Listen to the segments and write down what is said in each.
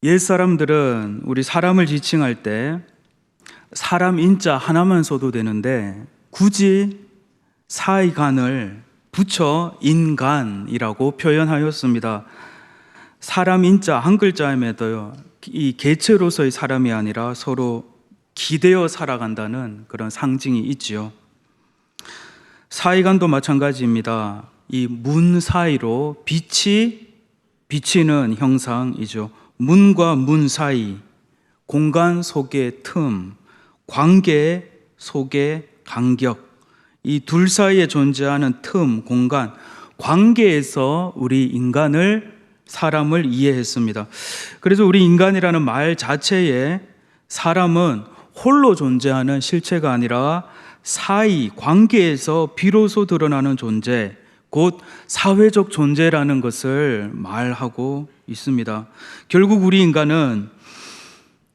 옛 사람들은 우리 사람을 지칭할 때 사람 인자 하나만 써도 되는데 굳이 사이간을 붙여 인간이라고 표현하였습니다. 사람 인자 한 글자임에도요, 이 개체로서의 사람이 아니라 서로 기대어 살아간다는 그런 상징이 있지요. 사이간도 마찬가지입니다. 이 문 사이로 빛이 비치는 형상이죠. 문과 문 사이, 공간 속의 틈, 관계 속의 간격, 이 둘 사이에 존재하는 틈, 공간, 관계에서 우리 사람을 이해했습니다. 그래서 우리 인간이라는 말 자체에 사람은 홀로 존재하는 실체가 아니라 사이, 관계에서 비로소 드러나는 존재, 곧 사회적 존재라는 것을 말하고 있습니다. 결국 우리 인간은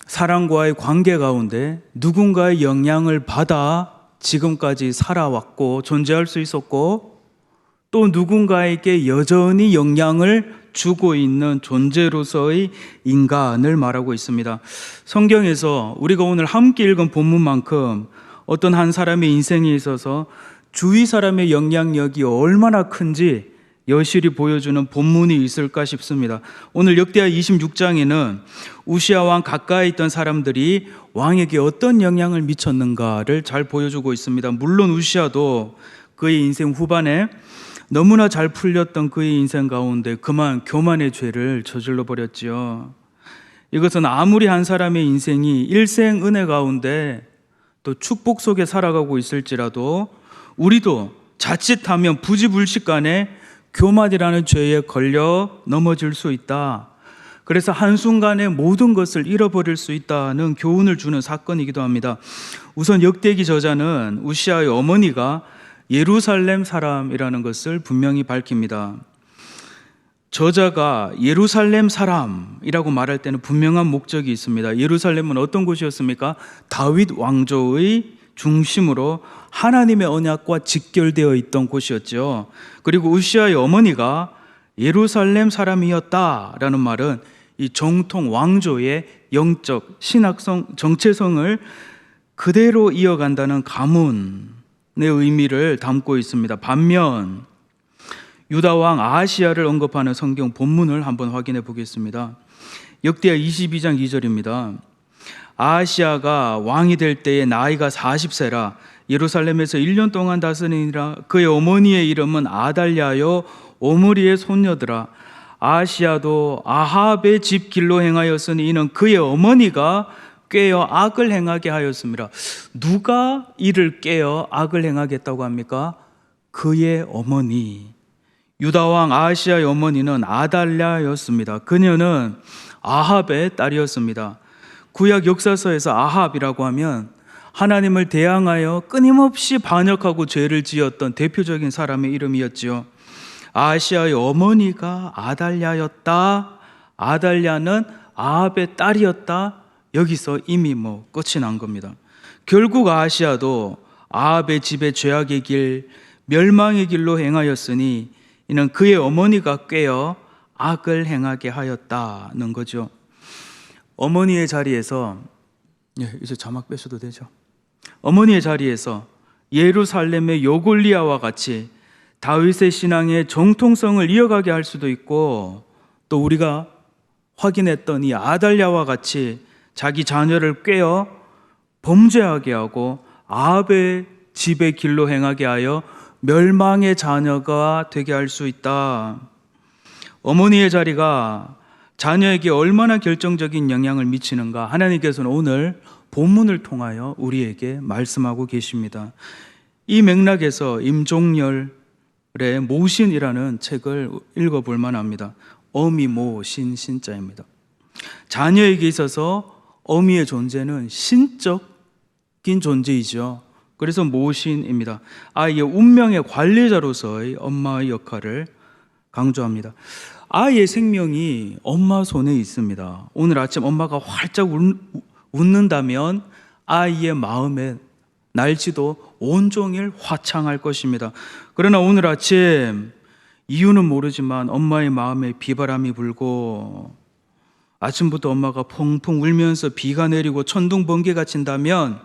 사람과의 관계 가운데 누군가의 영향을 받아 지금까지 살아왔고 존재할 수 있었고, 또 누군가에게 여전히 영향을 주고 있는 존재로서의 인간을 말하고 있습니다. 성경에서 우리가 오늘 함께 읽은 본문만큼 어떤 한 사람의 인생에 있어서 주위 사람의 영향력이 얼마나 큰지 여실히 보여주는 본문이 있을까 싶습니다. 오늘 역대하 26장에는 우시아 왕 가까이 있던 사람들이 왕에게 어떤 영향을 미쳤는가를 잘 보여주고 있습니다. 물론 우시아도 그의 인생 후반에 너무나 잘 풀렸던 그의 인생 가운데 그만 교만의 죄를 저질러 버렸지요. 이것은 아무리 한 사람의 인생이 일생 은혜 가운데 또 축복 속에 살아가고 있을지라도 우리도 자칫하면 부지불식간에 교만이라는 죄에 걸려 넘어질 수 있다. 그래서 한순간에 모든 것을 잃어버릴 수 있다는 교훈을 주는 사건이기도 합니다. 우선 역대기 저자는 우시아의 어머니가 예루살렘 사람이라는 것을 분명히 밝힙니다. 저자가 예루살렘 사람이라고 말할 때는 분명한 목적이 있습니다. 예루살렘은 어떤 곳이었습니까? 다윗 왕조의 중심으로 하나님의 언약과 직결되어 있던 곳이었죠. 그리고 우시아의 어머니가 예루살렘 사람이었다라는 말은 이 정통 왕조의 영적 신학성 정체성을 그대로 이어간다는 가문의 의미를 담고 있습니다. 반면 유다 왕 아하시야를 언급하는 성경 본문을 한번 확인해 보겠습니다. 역대하 22장 2절입니다. 아하시야가 왕이 될 때에 나이가 40세라 예루살렘에서 1년 동안 다스리니라. 그의 어머니의 이름은 아달랴요 오므리의 손녀더라. 아하시야도 아합의 집 길로 행하였으니 이는 그의 어머니가 꾀어 악을 행하게 하였습니다. 누가 이를 꾀어 악을 행하겠다고 합니까? 그의 어머니. 유다왕 아하시야의 어머니는 아달랴였습니다. 그녀는 아합의 딸이었습니다. 구약 역사서에서 아합이라고 하면 하나님을 대항하여 끊임없이 반역하고 죄를 지었던 대표적인 사람의 이름이었지요. 아하시야의 어머니가 아달랴였다. 아달랴는 아합의 딸이었다. 여기서 이미 끝이 난 겁니다. 결국 아하시야도 아합의 집에 죄악의 길, 멸망의 길로 행하였으니 이는 그의 어머니가 꾀어 악을 행하게 하였다는 거죠. 어머니의 자리에서, 이제 자막 빼셔도 되죠. 어머니의 자리에서 예루살렘의 요골리아와 같이 다윗의 신앙의 정통성을 이어가게 할 수도 있고, 또 우리가 확인했던 이 아달랴와 같이 자기 자녀를 꾀어 범죄하게 하고 아합의 집의 길로 행하게 하여 멸망의 자녀가 되게 할 수 있다. 어머니의 자리가 자녀에게 얼마나 결정적인 영향을 미치는가, 하나님께서는 오늘 본문을 통하여 우리에게 말씀하고 계십니다. 이 맥락에서 임종열의 모신이라는 책을 읽어볼 만합니다. 어미 모신 신자입니다. 자녀에게 있어서 어미의 존재는 신적인 존재이죠. 그래서 모신입니다. 아이의 운명의 관리자로서의 엄마의 역할을 강조합니다. 아이의 생명이 엄마 손에 있습니다. 오늘 아침 엄마가 활짝 웃는다면 아이의 마음에 날지도 온종일 화창할 것입니다. 그러나 오늘 아침 이유는 모르지만 엄마의 마음에 비바람이 불고 아침부터 엄마가 펑펑 울면서 비가 내리고 천둥 번개가 친다면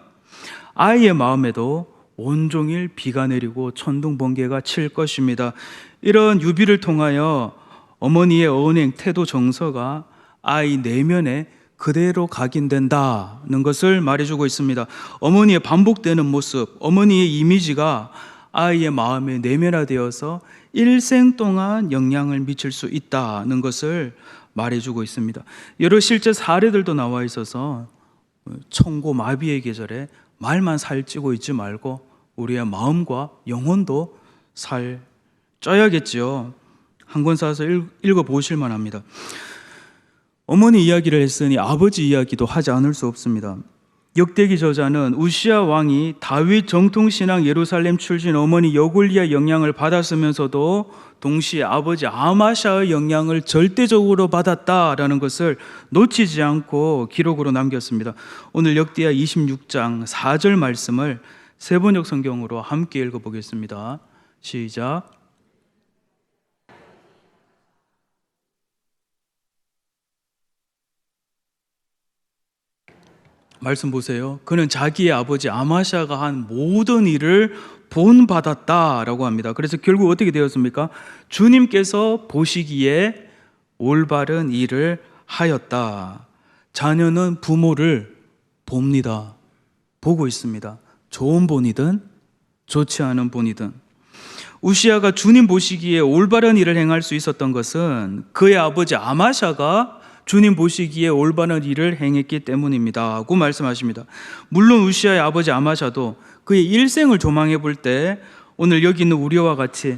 아이의 마음에도 온종일 비가 내리고 천둥 번개가 칠 것입니다. 이런 유비를 통하여 어머니의 언행, 태도, 정서가 아이 내면에 그대로 각인된다는 것을 말해주고 있습니다. 어머니의 반복되는 모습, 어머니의 이미지가 아이의 마음에 내면화되어서 일생 동안 영향을 미칠 수 있다는 것을 말해주고 있습니다. 여러 실제 사례들도 나와 있어서 청고마비의 계절에 말만 살찌고 있지 말고 우리의 마음과 영혼도 살쪄야겠죠. 한 권 사서 읽어보실 만합니다. 어머니 이야기를 했으니 아버지 이야기도 하지 않을 수 없습니다. 역대기 저자는 우시야 왕이 다윗 정통신앙 예루살렘 출신 어머니 여골리아 영향을 받았으면서도 동시에 아버지 아마샤의 영향을 절대적으로 받았다라는 것을 놓치지 않고 기록으로 남겼습니다. 오늘 역대하 26장 4절 말씀을 세번역 성경으로 함께 읽어보겠습니다. 시작. 말씀 보세요. 그는 자기의 아버지 아마샤가 한 모든 일을 본받았다라고 합니다. 그래서 결국 어떻게 되었습니까? 주님께서 보시기에 올바른 일을 하였다. 자녀는 부모를 봅니다. 보고 있습니다. 좋은 본이든 좋지 않은 본이든. 우시야가 주님 보시기에 올바른 일을 행할 수 있었던 것은 그의 아버지 아마샤가 주님 보시기에 올바른 일을 행했기 때문입니다 하고 말씀하십니다. 물론 우시야의 아버지 아마샤도 그의 일생을 조망해 볼 때 오늘 여기 있는 우리와 같이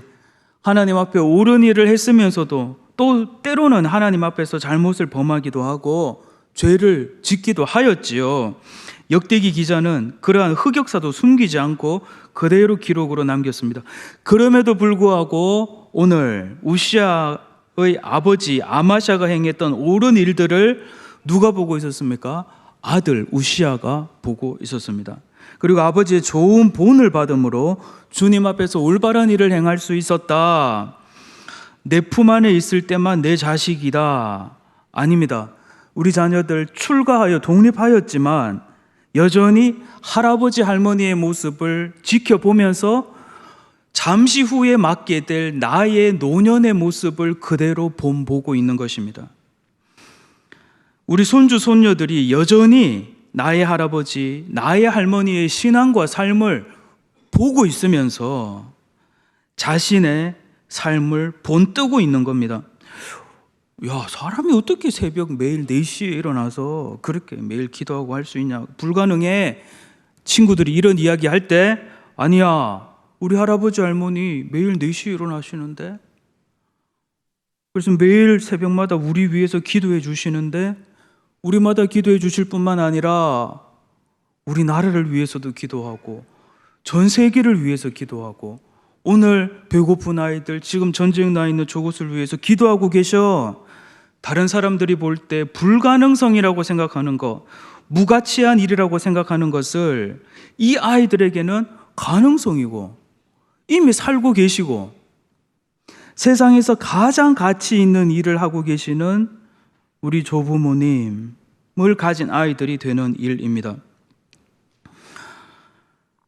하나님 앞에 옳은 일을 했으면서도 또 때로는 하나님 앞에서 잘못을 범하기도 하고 죄를 짓기도 하였지요. 역대기 기자는 그러한 흑역사도 숨기지 않고 그대로 기록으로 남겼습니다. 그럼에도 불구하고 오늘 우시야의 아버지 아마샤가 행했던 옳은 일들을 누가 보고 있었습니까? 아들 우시야가 보고 있었습니다. 그리고 아버지의 좋은 본을 받음으로 주님 앞에서 올바른 일을 행할 수 있었다. 내 품 안에 있을 때만 내 자식이다. 아닙니다. 우리 자녀들 출가하여 독립하였지만 여전히 할아버지 할머니의 모습을 지켜보면서 잠시 후에 맞게 될 나의 노년의 모습을 그대로 본보고 있는 것입니다. 우리 손주 손녀들이 여전히 나의 할아버지, 나의 할머니의 신앙과 삶을 보고 있으면서 자신의 삶을 본뜨고 있는 겁니다. 야, 사람이 어떻게 새벽 매일 4시에 일어나서 그렇게 매일 기도하고 할 수 있냐? 불가능해. 친구들이 이런 이야기 할 때, 아니야, 우리 할아버지 할머니 매일 4시에 일어나시는데, 그래서 매일 새벽마다 우리 위해서 기도해 주시는데, 우리마다 기도해 주실 뿐만 아니라 우리 나라를 위해서도 기도하고 전 세계를 위해서 기도하고 오늘 배고픈 아이들, 지금 전쟁 나 있는 저곳을 위해서 기도하고 계셔. 다른 사람들이 볼 때 불가능성이라고 생각하는 것, 무가치한 일이라고 생각하는 것을 이 아이들에게는 가능성이고 이미 살고 계시고 세상에서 가장 가치 있는 일을 하고 계시는 우리 조부모님을 가진 아이들이 되는 일입니다.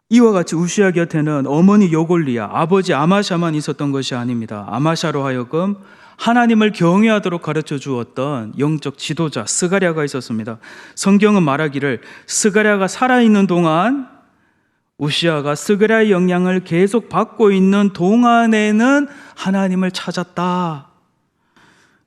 이와 같이 우시야 곁에는 어머니 여골리아, 아버지 아마샤만 있었던 것이 아닙니다. 아마샤로 하여금 하나님을 경외하도록 가르쳐 주었던 영적 지도자 스가랴가 있었습니다. 성경은 말하기를 스가랴가 살아있는 동안 우시야가 스가랴의 영향을 계속 받고 있는 동안에는 하나님을 찾았다.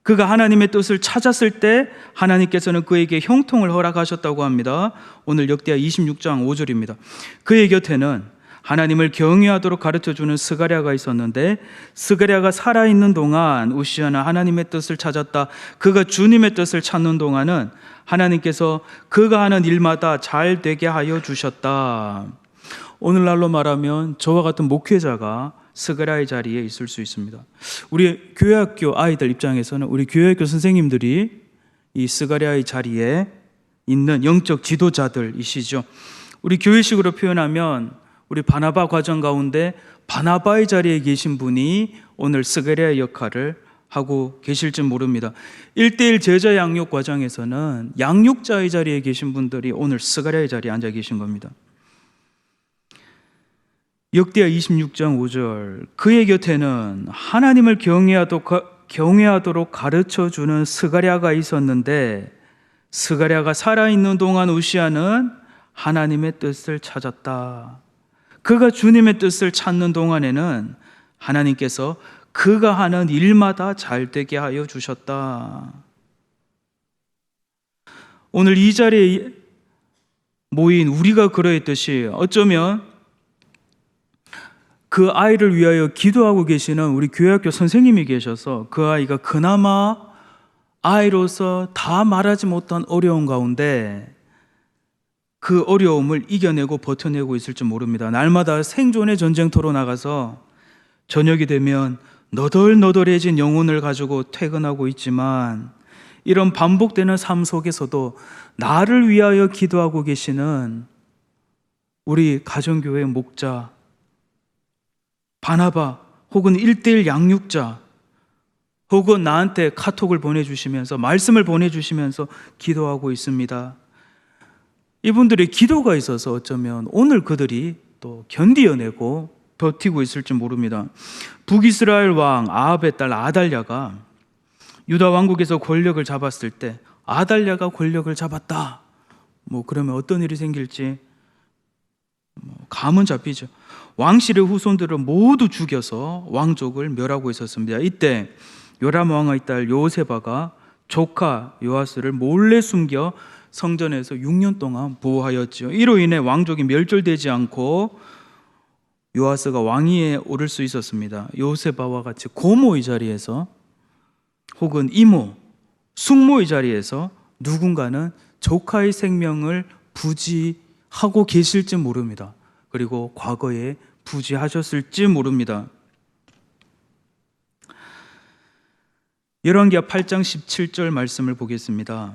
그가 하나님의 뜻을 찾았을 때 하나님께서는 그에게 형통을 허락하셨다고 합니다. 오늘 역대하 26장 5절입니다. 그의 곁에는 하나님을 경외하도록 가르쳐주는 스가랴가 있었는데 스가랴가 살아있는 동안 우시야는 하나님의 뜻을 찾았다. 그가 주님의 뜻을 찾는 동안은 하나님께서 그가 하는 일마다 잘 되게 하여 주셨다. 오늘날로 말하면 저와 같은 목회자가 스가랴의 자리에 있을 수 있습니다. 우리 교회학교 아이들 입장에서는 우리 교회학교 선생님들이 이 스가랴의 자리에 있는 영적 지도자들이시죠. 우리 교회식으로 표현하면 우리 바나바 과정 가운데 바나바의 자리에 계신 분이 오늘 스가랴의 역할을 하고 계실지 모릅니다. 1대1 제자 양육 과정에서는 양육자의 자리에 계신 분들이 오늘 스가랴의 자리에 앉아 계신 겁니다. 역대하 26장 5절, 그의 곁에는 하나님을 경외하도록 가르쳐주는 스가랴가 있었는데 스가랴가 살아있는 동안 우시아는 하나님의 뜻을 찾았다. 그가 주님의 뜻을 찾는 동안에는 하나님께서 그가 하는 일마다 잘 되게 하여 주셨다. 오늘 이 자리에 모인 우리가 그러했듯이 어쩌면 그 아이를 위하여 기도하고 계시는 우리 교회학교 선생님이 계셔서 그 아이가 그나마 아이로서 다 말하지 못한 어려운 가운데 그 어려움을 이겨내고 버텨내고 있을지 모릅니다. 날마다 생존의 전쟁터로 나가서 저녁이 되면 너덜너덜해진 영혼을 가지고 퇴근하고 있지만 이런 반복되는 삶 속에서도 나를 위하여 기도하고 계시는 우리 가정교회 목자, 바나바 혹은 1대1 양육자 혹은 나한테 카톡을 보내주시면서 말씀을 보내주시면서 기도하고 있습니다. 이분들의 기도가 있어서 어쩌면 오늘 그들이 또 견디어내고 버티고 있을지 모릅니다. 북이스라엘 왕 아합의 딸 아달랴가 유다 왕국에서 권력을 잡았을 때 아달랴가 권력을 잡았다. 그러면 어떤 일이 생길지 감은 잡히죠. 왕실의 후손들을 모두 죽여서 왕족을 멸하고 있었습니다. 이때 요람 왕의 딸 요세바가 조카 요아스를 몰래 숨겨 성전에서 6년 동안 보호하였죠. 이로 인해 왕족이 멸절되지 않고 요아스가 왕위에 오를 수 있었습니다. 요세바와 같이 고모의 자리에서 혹은 이모, 숙모의 자리에서 누군가는 조카의 생명을 부지하고 계실지 모릅니다. 그리고 과거에 부지하셨을지 모릅니다. 열왕기하 8장 17절 말씀을 보겠습니다.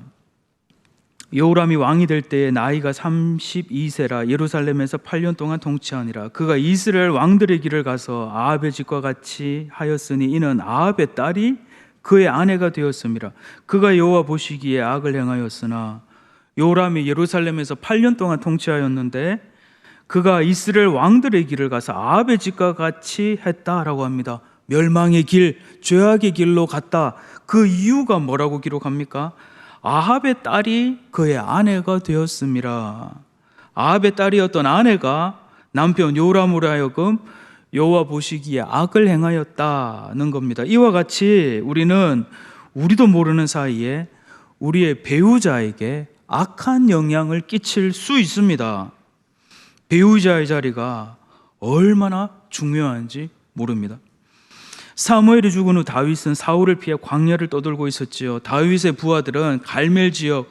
여호람이 왕이 될 때에 나이가 32세라 예루살렘에서 8년 동안 통치하니라. 그가 이스라엘 왕들의 길을 가서 아합의 집과 같이 하였으니 이는 아합의 딸이 그의 아내가 되었음이라. 그가 여호와 보시기에 악을 행하였으나 여호람이 예루살렘에서 8년 동안 통치하였는데 그가 이스라엘 왕들의 길을 가서 아합의 집과 같이 했다라고 합니다. 멸망의 길, 죄악의 길로 갔다. 그 이유가 뭐라고 기록합니까? 아합의 딸이 그의 아내가 되었음이라. 아합의 딸이었던 아내가 남편 요람으로 하여금 여호와 보시기에 악을 행하였다는 겁니다. 이와 같이 우리도 모르는 사이에 우리의 배우자에게 악한 영향을 끼칠 수 있습니다. 배우자의 자리가 얼마나 중요한지 모릅니다. 사무엘이 죽은 후 다윗은 사울을 피해 광야를 떠돌고 있었지요. 다윗의 부하들은 갈멜 지역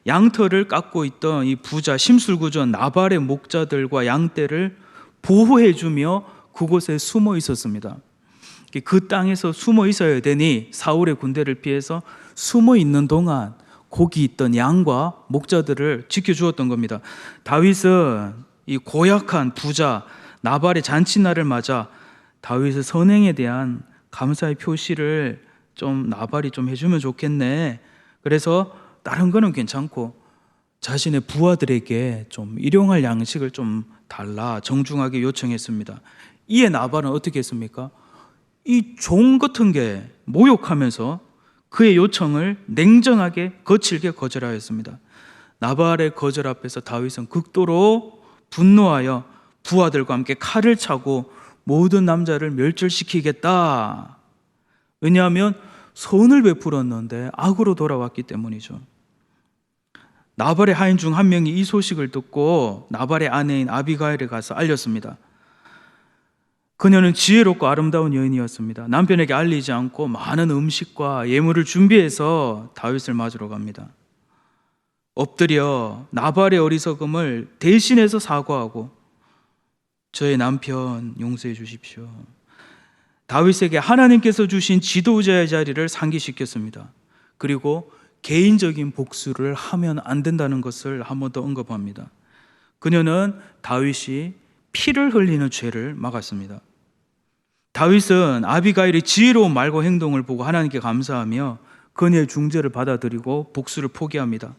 양털을 깎고 있던 이 부자 심술구전 나발의 목자들과 양떼를 보호해주며 그곳에 숨어 있었습니다. 그 땅에서 숨어 있어야 되니 사울의 군대를 피해서 숨어 있는 동안 거기 있던 양과 목자들을 지켜주었던 겁니다. 다윗은 이 고약한 부자 나발의 잔치날을 맞아 다윗의 선행에 대한 감사의 표시를 나발이 좀 해주면 좋겠네. 그래서 다른 거는 괜찮고 자신의 부하들에게 좀 일용할 양식을 좀 달라 정중하게 요청했습니다. 이에 나발은 어떻게 했습니까? 이 종 같은 게 모욕하면서 그의 요청을 냉정하게 거칠게 거절하였습니다. 나발의 거절 앞에서 다윗은 극도로 분노하여 부하들과 함께 칼을 차고 모든 남자를 멸절시키겠다. 왜냐하면 선을 베풀었는데 악으로 돌아왔기 때문이죠. 나발의 하인 중 한 명이 이 소식을 듣고 나발의 아내인 아비가일에 가서 알렸습니다. 그녀는 지혜롭고 아름다운 여인이었습니다. 남편에게 알리지 않고 많은 음식과 예물을 준비해서 다윗을 맞으러 갑니다. 엎드려 나발의 어리석음을 대신해서 사과하고 저의 남편 용서해 주십시오. 다윗에게 하나님께서 주신 지도자의 자리를 상기시켰습니다. 그리고 개인적인 복수를 하면 안 된다는 것을 한 번 더 언급합니다. 그녀는 다윗이 피를 흘리는 죄를 막았습니다. 다윗은 아비가일의 지혜로운 말과 행동을 보고 하나님께 감사하며 그녀의 중재를 받아들이고 복수를 포기합니다.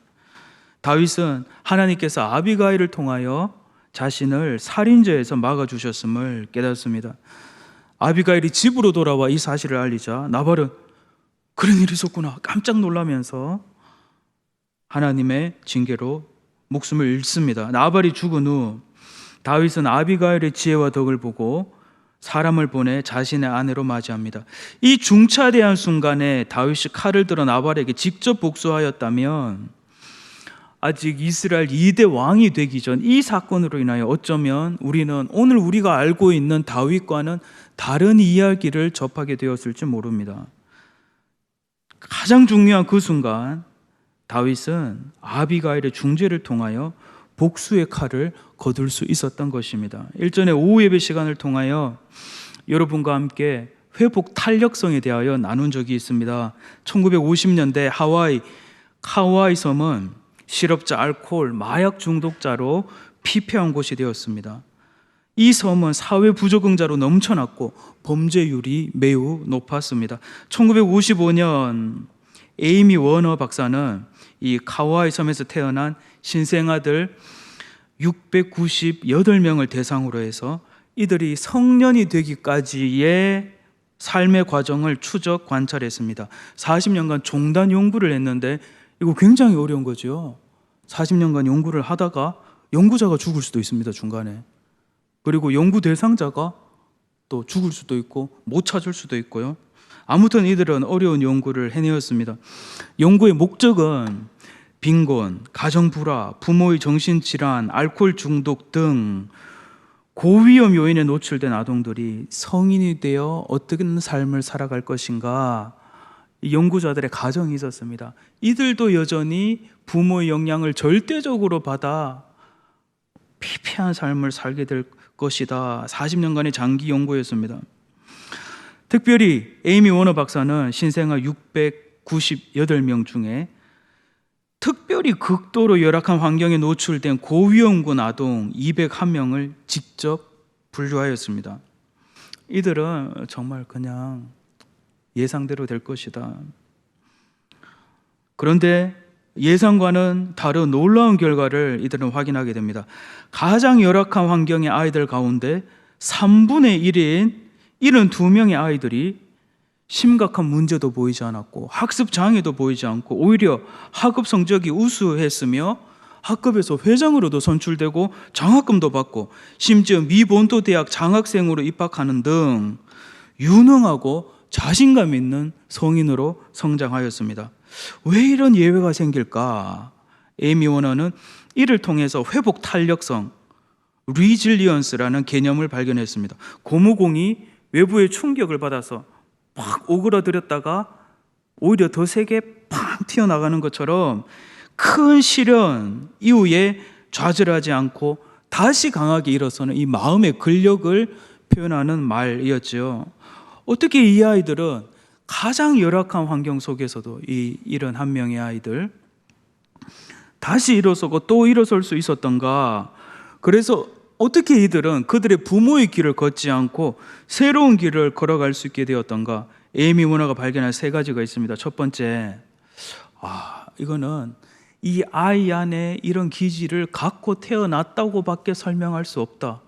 다윗은 하나님께서 아비가일을 통하여 자신을 살인죄에서 막아주셨음을 깨닫습니다. 아비가일이 집으로 돌아와 이 사실을 알리자 나발은 그런 일이 있었구나 깜짝 놀라면서 하나님의 징계로 목숨을 잃습니다. 나발이 죽은 후 다윗은 아비가일의 지혜와 덕을 보고 사람을 보내 자신의 아내로 맞이합니다. 이 중차대한 순간에 다윗이 칼을 들어 나발에게 직접 복수하였다면 아직 이스라엘 2대 왕이 되기 전 이 사건으로 인하여 어쩌면 우리는 오늘 우리가 알고 있는 다윗과는 다른 이야기를 접하게 되었을지 모릅니다. 가장 중요한 그 순간 다윗은 아비가일의 중재를 통하여 복수의 칼을 거둘 수 있었던 것입니다. 일전에 오후 예배 시간을 통하여 여러분과 함께 회복 탄력성에 대하여 나눈 적이 있습니다. 1950년대 하와이 섬은 실업자, 알코올, 마약 중독자로 피폐한 곳이 되었습니다. 이 섬은 사회 부적응자로 넘쳐났고 범죄율이 매우 높았습니다. 1955년 에이미 워너 박사는 이 하와이 섬에서 태어난 신생아들 698명을 대상으로 해서 이들이 성년이 되기까지의 삶의 과정을 추적 관찰했습니다. 40년간 종단 연구를 했는데 이거 굉장히 어려운 거죠. 40년간 연구를 하다가 연구자가 죽을 수도 있습니다, 중간에. 그리고 연구 대상자가 또 죽을 수도 있고 못 찾을 수도 있고요. 아무튼 이들은 어려운 연구를 해내었습니다. 연구의 목적은 빈곤, 가정불화, 부모의 정신질환, 알코올 중독 등 고위험 요인에 노출된 아동들이 성인이 되어 어떤 삶을 살아갈 것인가, 이 연구자들의 가정이 있었습니다. 이들도 여전히 부모의 영향을 절대적으로 받아 피폐한 삶을 살게 될 것이다. 40년간의 장기 연구였습니다. 특별히 에이미 워너 박사는 신생아 698명 중에 특별히 극도로 열악한 환경에 노출된 고위험군 아동 201명을 직접 분류하였습니다. 이들은 정말 그냥 예상대로 될 것이다. 그런데 예상과는 다른 놀라운 결과를 이들은 확인하게 됩니다. 가장 열악한 환경의 아이들 가운데 3분의 1인 72명의 아이들이 심각한 문제도 보이지 않았고 학습 장애도 보이지 않고 오히려 학업 성적이 우수했으며 학급에서 회장으로도 선출되고 장학금도 받고 심지어 미 본토 대학 장학생으로 입학하는 등 유능하고 자신감 있는 성인으로 성장하였습니다. 왜 이런 예외가 생길까? 에이미 워너는 이를 통해서 회복 탄력성, 리질리언스라는 개념을 발견했습니다. 고무공이 외부의 충격을 받아서 팍 오그라들었다가 오히려 더 세게 팍 튀어나가는 것처럼 큰 시련 이후에 좌절하지 않고 다시 강하게 일어서는 이 마음의 근력을 표현하는 말이었죠. 어떻게 이 아이들은 가장 열악한 환경 속에서도 이 71명의 아이들 다시 일어서고 또 일어설 수 있었던가? 그래서 어떻게 이들은 그들의 부모의 길을 걷지 않고 새로운 길을 걸어갈 수 있게 되었던가? 에이미 워너가 발견한 3가지가 있습니다. 첫 번째, 이거는 이 아이 안에 이런 기질을 갖고 태어났다고밖에 설명할 수 없다.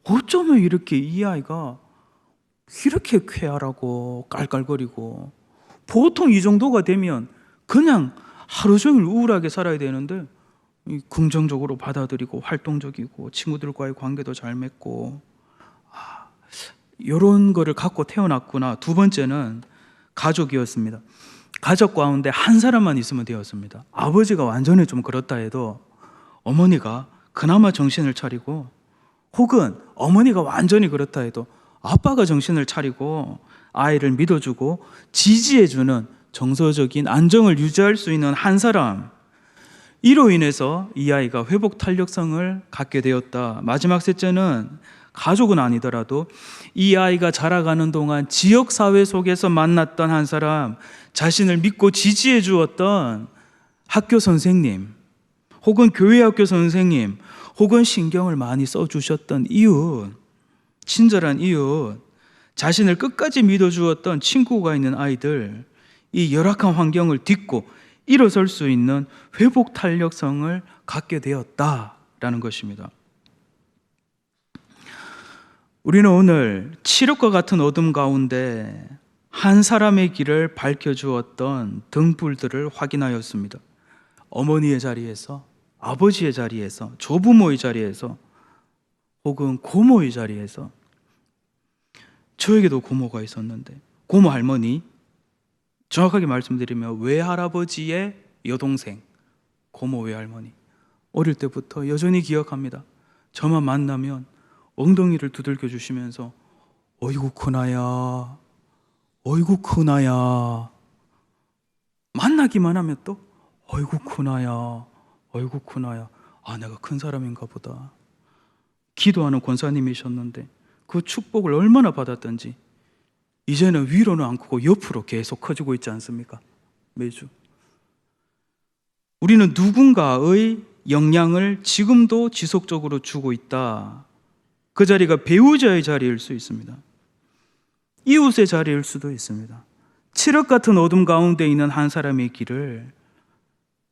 어쩌면 이렇게 이 아이가 이렇게 쾌활하고 깔깔거리고, 보통 이 정도가 되면 그냥 하루 종일 우울하게 살아야 되는데 긍정적으로 받아들이고 활동적이고 친구들과의 관계도 잘 맺고, 이런 거를 갖고 태어났구나. 두 번째는 가족이었습니다. 가족 가운데 한 사람만 있으면 되었습니다. 아버지가 완전히 좀 그렇다 해도 어머니가 그나마 정신을 차리고, 혹은 어머니가 완전히 그렇다 해도 아빠가 정신을 차리고 아이를 믿어주고 지지해주는 정서적인 안정을 유지할 수 있는 한 사람, 이로 인해서 이 아이가 회복 탄력성을 갖게 되었다. 마지막 셋째는 가족은 아니더라도 이 아이가 자라가는 동안 지역사회 속에서 만났던 한 사람, 자신을 믿고 지지해 주었던 학교 선생님, 혹은 교회 학교 선생님, 혹은 신경을 많이 써주셨던 이웃, 친절한 이웃, 자신을 끝까지 믿어주었던 친구가 있는 아이들, 이 열악한 환경을 딛고 일어설 수 있는 회복 탄력성을 갖게 되었다라는 것입니다. 우리는 오늘 칠흑과 같은 어둠 가운데 한 사람의 길을 밝혀주었던 등불들을 확인하였습니다. 어머니의 자리에서, 아버지의 자리에서, 조부모의 자리에서, 혹은 고모의 자리에서. 저에게도 고모가 있었는데, 고모 할머니, 정확하게 말씀드리면 외할아버지의 여동생, 고모 외할머니. 어릴 때부터 여전히 기억합니다. 저만 만나면 엉덩이를 두들겨 주시면서 어이구 크나야, 어이구 크나야. 만나기만 하면 또 어이구 크나야, 어이구 크나야. 아, 내가 큰 사람인가 보다. 기도하는 권사님이셨는데 그 축복을 얼마나 받았던지 이제는 위로는 안 크고 옆으로 계속 커지고 있지 않습니까? 매주. 우리는 누군가의 영향을 지금도 지속적으로 주고 있다. 그 자리가 배우자의 자리일 수 있습니다. 이웃의 자리일 수도 있습니다. 칠흑 같은 어둠 가운데 있는 한 사람의 길을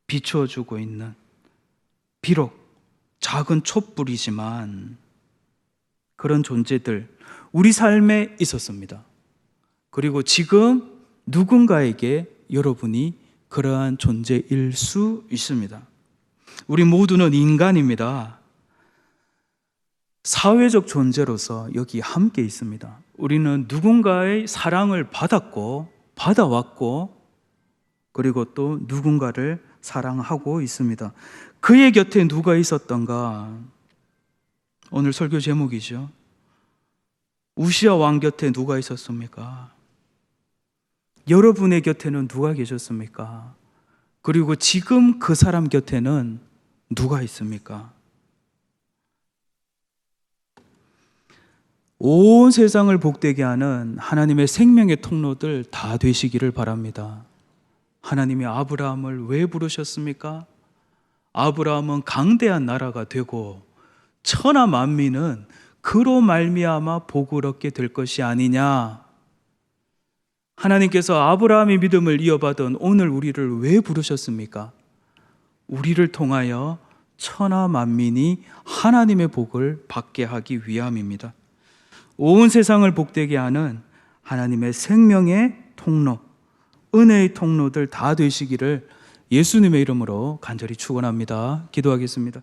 비추어주고 있는, 비록 작은 촛불이지만 그런 존재들 우리 삶에 있었습니다. 그리고 지금 누군가에게 여러분이 그러한 존재일 수 있습니다. 우리 모두는 인간입니다. 사회적 존재로서 여기 함께 있습니다. 우리는 누군가의 사랑을 받았고 받아왔고 그리고 또 누군가를 사랑하고 있습니다. 그의 곁에 누가 있었던가? 오늘 설교 제목이죠. 우시아 왕 곁에 누가 있었습니까? 여러분의 곁에는 누가 계셨습니까? 그리고 지금 그 사람 곁에는 누가 있습니까? 온 세상을 복되게 하는 하나님의 생명의 통로들 다 되시기를 바랍니다. 하나님이 아브라함을 왜 부르셨습니까? 아브라함은 강대한 나라가 되고 천하 만민은 그로 말미암아 복을 얻게 될 것이 아니냐. 하나님께서 아브라함의 믿음을 이어받은 오늘 우리를 왜 부르셨습니까? 우리를 통하여 천하 만민이 하나님의 복을 받게 하기 위함입니다. 온 세상을 복되게 하는 하나님의 생명의 통로, 은혜의 통로들 다 되시기를 예수님의 이름으로 간절히 축원합니다. 기도하겠습니다.